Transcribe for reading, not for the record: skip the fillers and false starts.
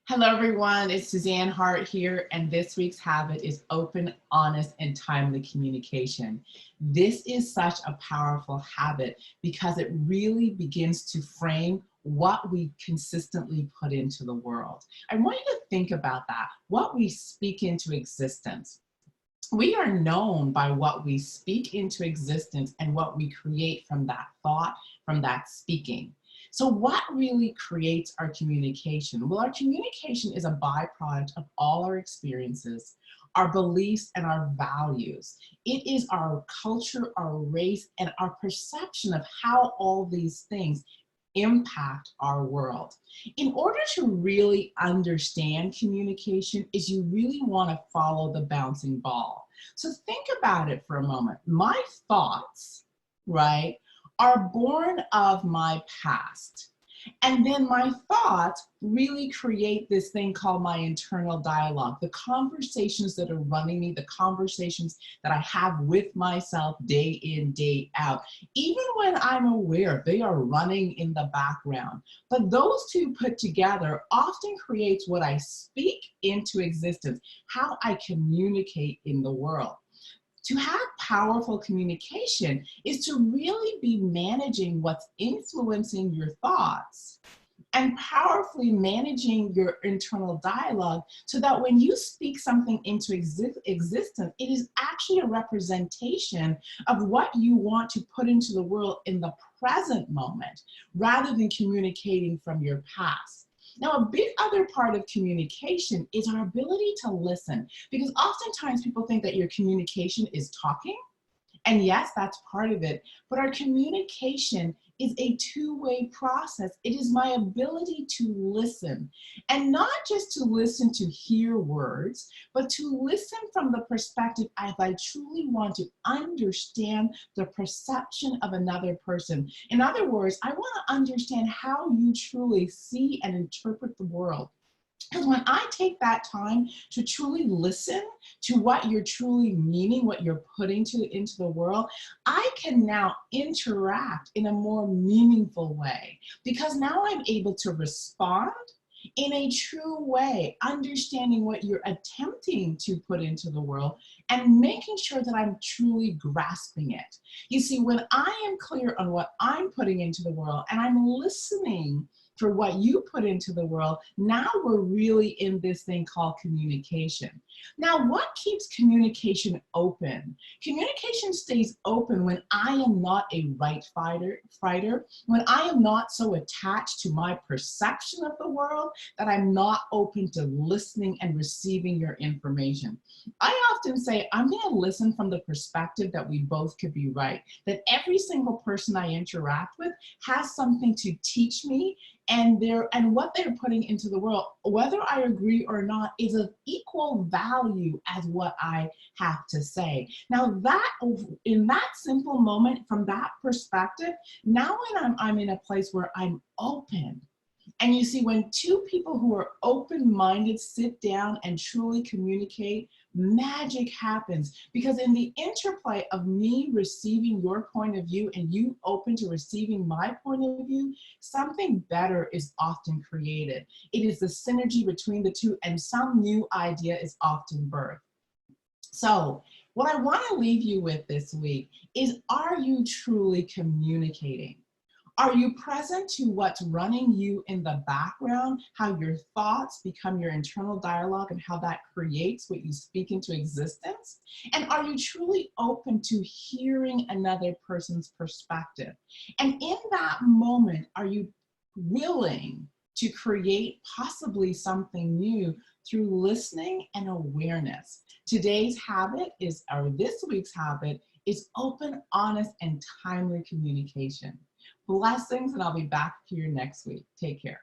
Hello, everyone. It's Suzanne Hart here, and this week's habit is open, honest, and timely communication. This is such a powerful habit because it really begins to frame what we consistently put into the world. I want you to think about that, what we speak into existence. We are known by what we speak into existence and what we create from that thought, from that speaking. So what really creates our communication? Well, our communication is a byproduct of all our experiences, our beliefs, and our values. It is our culture, our race, and our perception of how all these things impact our world. In order to really understand communication is you really want to follow the bouncing ball. So think about it for a moment. My thoughts, right, are born of my past. And then my thoughts really create this thing called my internal dialogue, the conversations that are running me, the conversations that I have with myself day in, day out. Even when I'm aware, they are running in the background. But those two put together often creates what I speak into existence, how I communicate in the world. To have powerful communication is to really be managing what's influencing your thoughts and powerfully managing your internal dialogue so that when you speak something into existence, it is actually a representation of what you want to put into the world in the present moment rather than communicating from your past. Now, a big other part of communication is our ability to listen, because oftentimes people think that your communication is talking, and yes, that's part of it, but our communication is a two-way process. It is my ability to listen, and not just to listen to hear words, but to listen from the perspective as I truly want to understand the perception of another person. In other words, I want to understand how you truly see and interpret the world. Because when I take that time to truly listen to what you're truly meaning, what you're putting into the world, I can now interact in a more meaningful way. Because now I'm able to respond in a true way, understanding what you're attempting to put into the world and making sure that I'm truly grasping it. You see, when I am clear on what I'm putting into the world and I'm listening for what you put into the world, now we're really in this thing called communication. Now, what keeps communication open? Communication stays open when I am not a right fighter, when I am not so attached to my perception of the world that I'm not open to listening and receiving your information. I often say, I'm gonna listen from the perspective that we both could be right, that every single person I interact with has something to teach me, and what they're putting into the world, whether I agree or not, is of equal value as what I have to say. Now that, in that simple moment, from that perspective, now when I'm in a place where I'm open. And you see, when two people who are open-minded sit down and truly communicate, magic happens. Because in the interplay of me receiving your point of view and you open to receiving my point of view, something better is often created. It is the synergy between the two, and some new idea is often birthed. So what I want to leave you with this week is, are you truly communicating? Are you present to what's running you in the background, how your thoughts become your internal dialogue and how that creates what you speak into existence? And are you truly open to hearing another person's perspective? And in that moment, are you willing to create possibly something new through listening and awareness? Today's habit is, or this week's habit is, open, honest, and timely communication. Blessings, and I'll be back here next week. Take care.